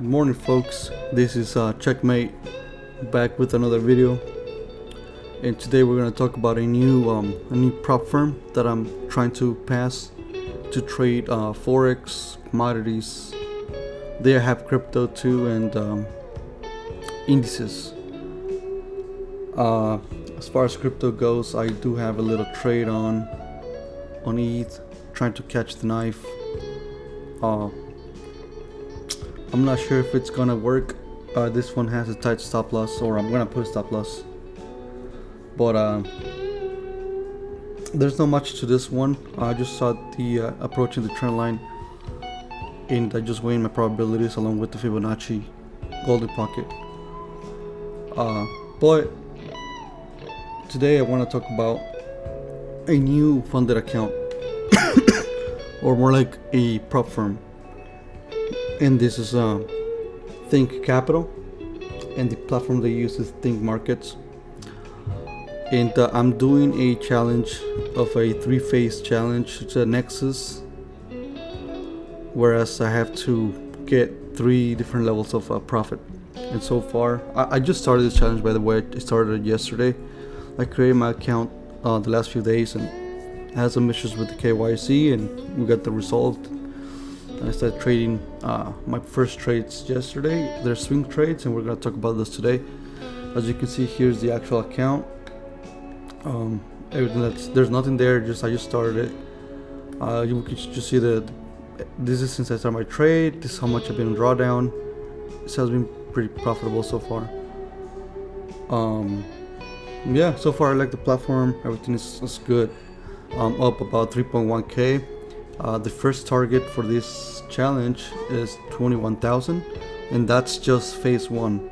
Good morning, folks. This is Checkmate, back with another video, and today we're going to talk about a new prop firm that I'm trying to pass to trade Forex, commodities. They have crypto too, and indices. As far as crypto goes, I do have a little trade on ETH, trying to catch the knife. I'm not sure if it's gonna work. This one has a tight stop loss, or I'm gonna put a stop loss. But there's not much to this one. I just saw the approaching the trend line, and I just weighing my probabilities along with the Fibonacci golden pocket. But today I want to talk about a new funded account, or more like a prop firm. And this is ThinkCapital, and the platform they use is ThinkMarkets. And I'm doing a challenge of a 3-phase challenge. It's a Nexus, whereas I have to get 3 different levels of profit. And so far, I just started this challenge, by the way. I started it yesterday. I created my account the last few days, and I had some issues with the KYC, and we got the result. I started trading my first trades yesterday. They're swing trades, and we're going to talk about this today. As you can see, here's the actual account. Everything there's nothing there. I just started it. You can just see this is since I started my trade. This is how much I've been in drawdown. This has been pretty profitable so far. Yeah, so far I like the platform. Everything is good. Up about 3.1k. The first target for this challenge is 21,000, and that's just phase 1.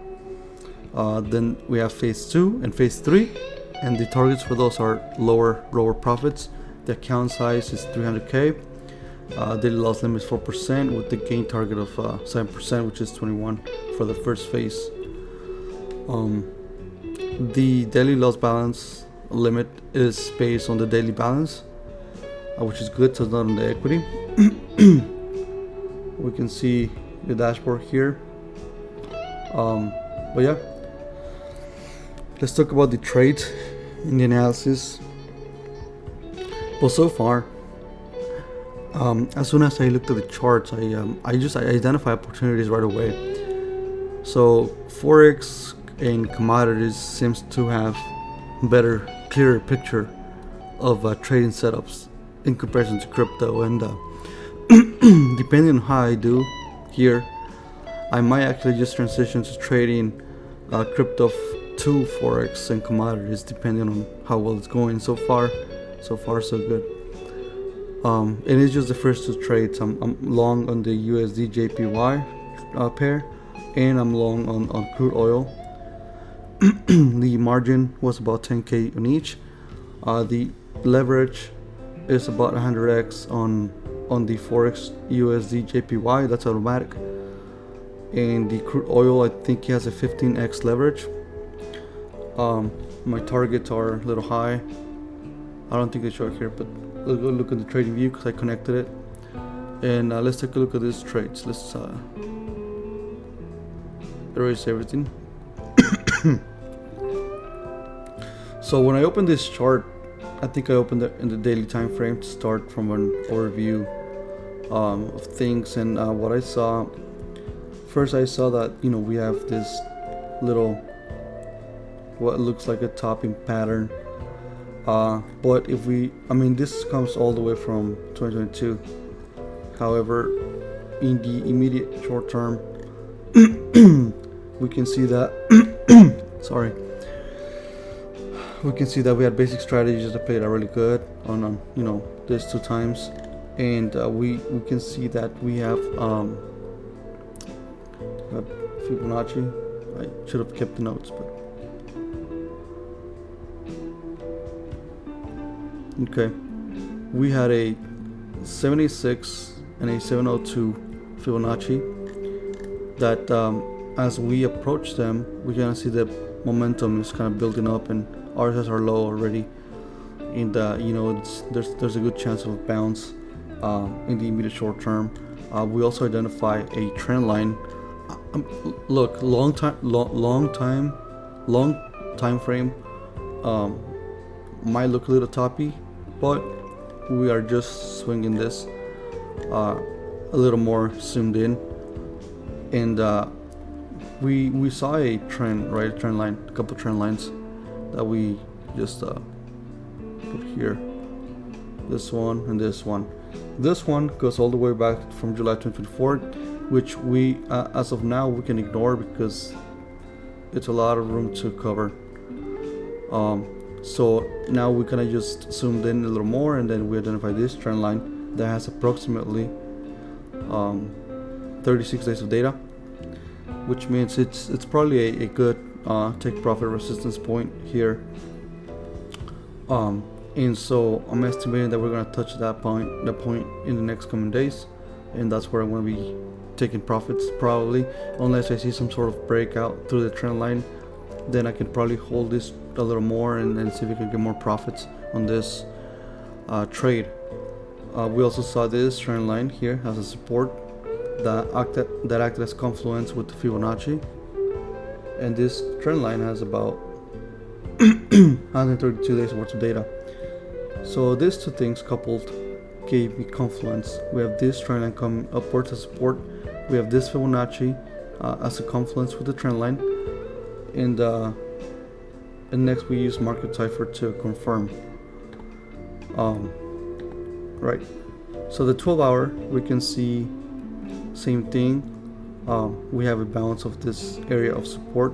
Then we have phase 2 and phase 3, and the targets for those are lower profits. The account size is 300k. Daily loss limit is 4%, with the gain target of 7%, which is 21 for the first phase. The daily loss balance limit is based on the daily balance, which is good, so it's not on the equity. We can see the dashboard here. But yeah, let's talk about the trades in the analysis. Well, so far, as soon as I looked at the charts, I identify opportunities right away. So Forex and commodities seems to have better, clearer picture of trading setups in comparison to crypto, and depending on how I do here, I might actually just transition to trading crypto to Forex and commodities, depending on how well it's going. So far so good. It is just the first 2 trades. I'm long on the USD JPY pair, and I'm long on crude oil. The margin was about 10k on each. The leverage is about 100x on the Forex USD JPY. That's automatic. And the crude oil, I think he has a 15x leverage. My targets are a little high. I don't think they show it here, but look at the trading view because I connected it. And let's take a look at these trades. Let's erase everything. So when I open this chart, I think I opened it in the daily time frame to start from an overview of things. And what I saw first, I saw that we have this little, what looks like a topping pattern. But this comes all the way from 2022. However, in the immediate short term, we can see that we can see that we had basic strategies that played out really good on these 2 times, and we can see that we have Fibonacci. I should have kept the notes, but okay, we had a 76 and a 702 Fibonacci that as we approach them, we're gonna see the momentum is kind of building up, and RSS are low already, and there's a good chance of a bounce in the immediate short term. We also identify a trend line Look, long time frame might look a little toppy, but we are just swinging this a little more zoomed in, and we saw a trend, right? A trend line, a couple trend lines that we just put here. This one and this one. This one goes all the way back from July 2024, which we, as of now, we can ignore because it's a lot of room to cover. So now we kind of just zoomed in a little more, and then we identify this trend line that has approximately 36 days of data, which means it's probably a good take profit resistance point here. And so I'm estimating that we're gonna touch that point in the next coming days, and that's where I'm gonna be taking profits probably, unless I see some sort of breakout through the trend line. Then I can probably hold this a little more and see if we can get more profits on this trade. We also saw this trend line here as a support that acted as confluence with the Fibonacci, and this trend line has about 132 days worth of data. So these two things coupled gave me confluence. We have this trend line coming upwards as support. We have this Fibonacci as a confluence with the trend line, and next we use market Cipher to confirm. Right. So the 12-hour, we can see same thing. We have a balance of this area of support.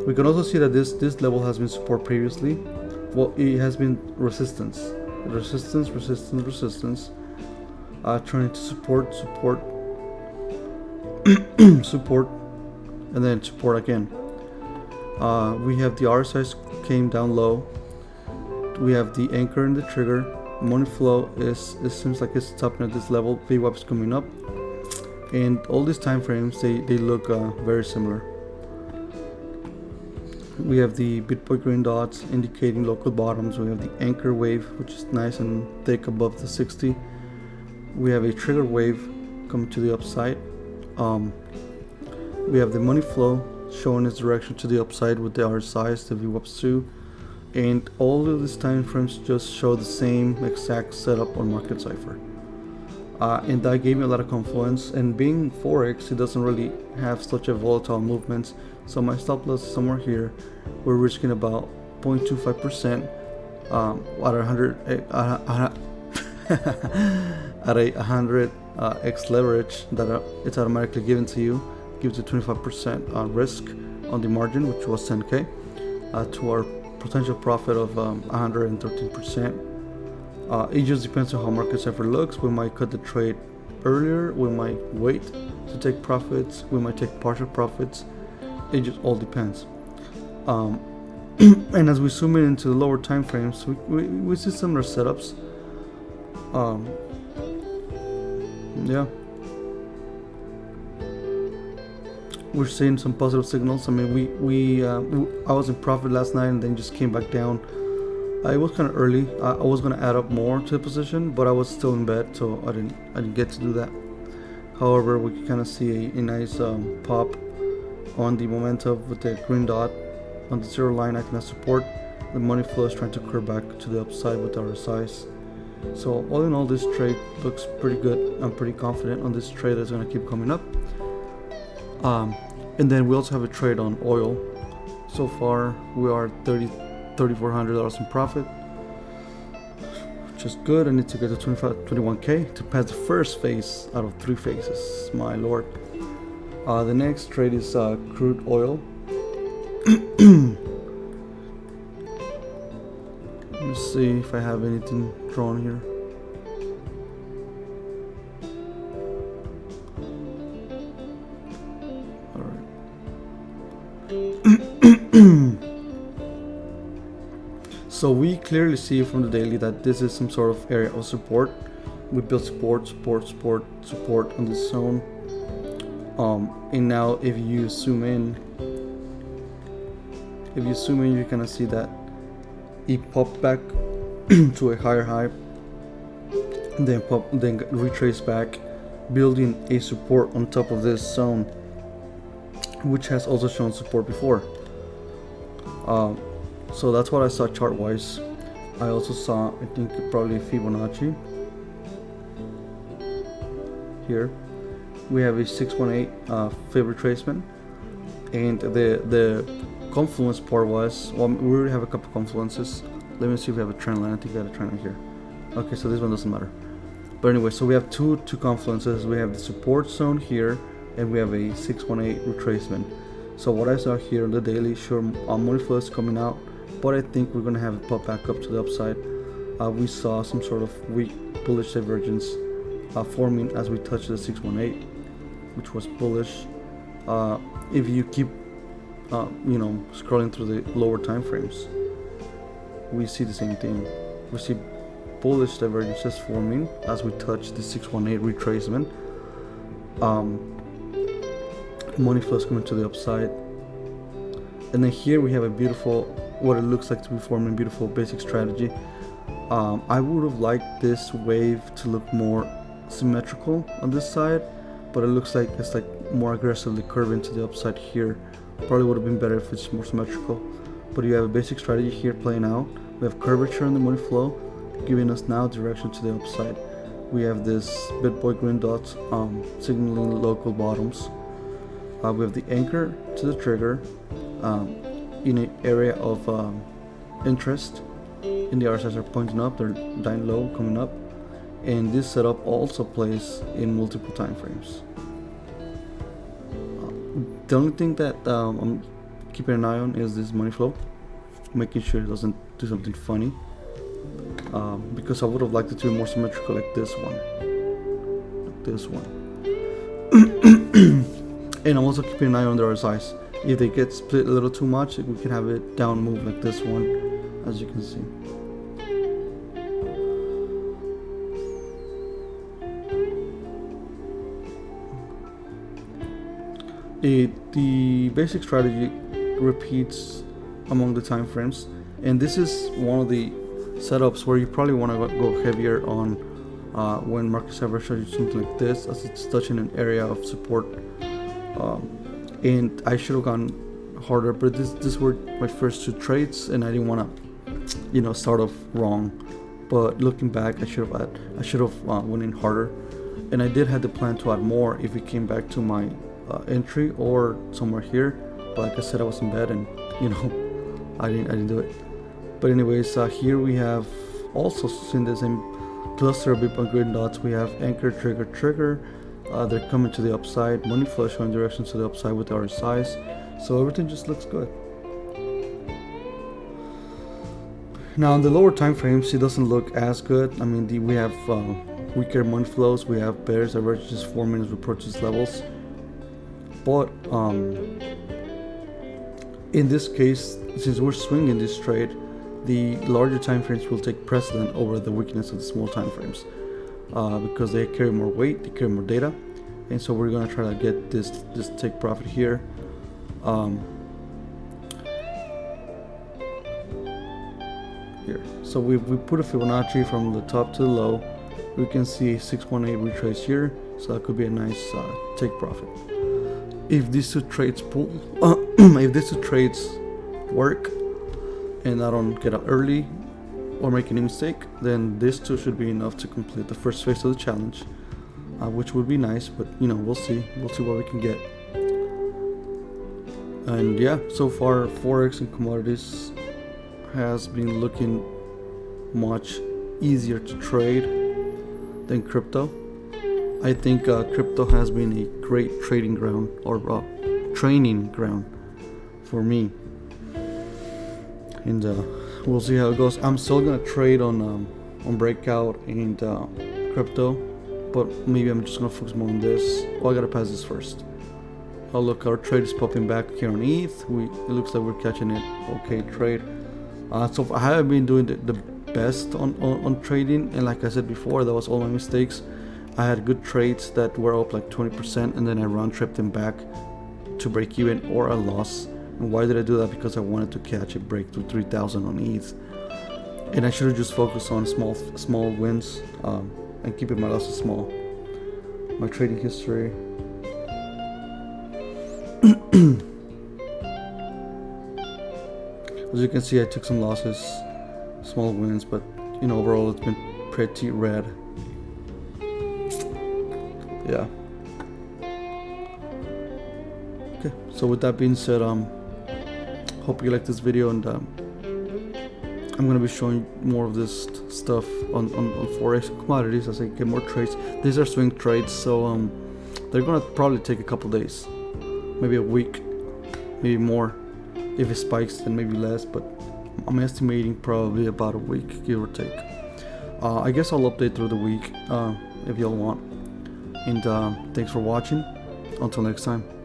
We can also see that this level has been support previously. Well, it has been resistance, trying to support, support, and then support again. We have the RSI came down low. We have the anchor and the trigger. Money flow it seems like it's stopping at this level. VWAP is coming up, and all these time frames they look very similar. We have the Bitboy green dots indicating local bottoms. We have the anchor wave, which is nice and thick above the 60. We have a trigger wave coming to the upside. We have the money flow showing its direction to the upside with the RSIs, the VWAPs too. And all of these time frames just show the same exact setup on market Cipher. And that gave me a lot of confluence. And being Forex, it doesn't really have such a volatile movements. So my stop loss is somewhere here. We're risking about 0.25% at 100 at a 100 x leverage that it's automatically given to you. Gives you 25% risk on the margin, which was 10k, to our potential profit of 113%. It just depends on how market Cipher looks. We might cut the trade earlier. We might wait to take profits. We might take partial profits. It just all depends. And as we zoom in into the lower time frames, we see similar setups. Yeah, we're seeing some positive signals. I mean, I was in profit last night and then just came back down. It was kind of early. I was gonna add up more to the position, but I was still in bed, so I didn't get to do that. However, we can kind of see a nice pop on the momentum with the green dot on the zero line acting as support. The money flow is trying to curve back to the upside with our size. So all in all, this trade looks pretty good. I'm pretty confident on this trade that's going to keep coming up. And then we also have a trade on oil. So far we are $3,400 in profit, which is good. I need to get to 21k to pass the first phase out of 3 phases. My lord. The next trade is crude oil. Let me see if I have anything drawn here. Alright. So we clearly see from the daily that this is some sort of area of support. We built support on this zone. And now if you zoom in, you're gonna see that it popped back to a higher high, then retrace back, building a support on top of this zone. which has also shown support before. So that's what I saw chart wise. I also saw, I think, probably Fibonacci here. We have a 618 fib retracement, and the confluence part was, well, we already have a couple confluences. Let me see if we have a trend line. I think we have a trend line here. Okay, so this one doesn't matter. But anyway, so we have two confluences. We have the support zone here, and we have a 618 retracement. So what I saw here on the daily, sure, money flow is coming out, but I think we're gonna have it pop back up to the upside. We saw some sort of weak bullish divergence forming as we touched the 618, which was bullish. If you keep, scrolling through the lower time frames, we see the same thing. We see bullish divergences forming as we touch the 618 retracement. Money flows coming to the upside, and then here we have a beautiful, what it looks like to be forming beautiful basic strategy. I would have liked this wave to look more symmetrical on this side, but it looks like it's like more aggressively curving to the upside here. Probably would have been better if it's more symmetrical, but you have a basic strategy here playing out. We have curvature in the money flow giving us now direction to the upside. We have this Bitboy green dots signaling local bottoms. We have the anchor to the trigger in an area of interest, and the RSIs are pointing up, they're dying low, coming up, and this setup also plays in multiple time frames. The only thing that I'm keeping an eye on is this money flow, making sure it doesn't do something funny, because I would have liked it to be more symmetrical like this one. And I'm also keeping an eye on the RSIs. If they get split a little too much, we can have it down move like this one, as you can see. The basic strategy repeats among the time frames, and this is one of the setups where you probably want to go heavier on when market Cipher shows you something like this, as it's touching an area of support. And I should have gone harder, but this were my first two trades, and I didn't want to, start off wrong. But looking back, I should have went in harder, and I did have the plan to add more if it came back to my entry or somewhere here. But like I said, I was in bed, and I didn't do it. But anyways, here we have also seen the same cluster of Bitcoin green dots. We have anchor, trigger. They're coming to the upside, money flow showing directions to the upside with our size, so everything just looks good. Now in the lower time frames, it doesn't look as good. I mean, we have weaker money flows, we have bearish divergences forming as we approach these levels, but in this case, since we're swinging this trade, the larger time frames will take precedent over the weakness of the small time frames. Because they carry more weight, they carry more data, and so we're gonna try to get this take profit here. Here, so we put a Fibonacci from the top to the low. We can see 618 retrace here, so that could be a nice take profit. If these two trades pull, if these two trades work, and I don't get out early or make any mistake, then this too should be enough to complete the first phase of the challenge, which would be nice, but we'll see what we can get. And yeah, so far Forex and commodities has been looking much easier to trade than crypto. I think crypto has been a great trading ground or training ground for me, and we'll see how it goes. I'm still gonna trade on breakout and crypto, but maybe I'm just gonna focus more on this. Oh, I gotta pass this first. Oh look, our trade is popping back here on ETH. It looks like we're catching it. Okay, trade. So I haven't been doing the best on trading, and like I said before, that was all my mistakes. I had good trades that were up like 20%, and then I round tripped them back to break even or a loss. And why did I do that? Because I wanted to catch a break to 3,000 on ETH, and I should have just focused on small wins and keeping my losses small. My trading history. As you can see, I took some losses, small wins, but you know, overall it's been pretty red. Yeah. Okay, so with that being said, hope you like this video, and I'm gonna be showing more of this stuff on Forex and commodities as I get more trades. These are swing trades, so they're gonna probably take a couple days, maybe a week, maybe more. If it spikes, then maybe less, but I'm estimating probably about a week, give or take. I guess I'll update through the week if y'all want. And thanks for watching. Until next time.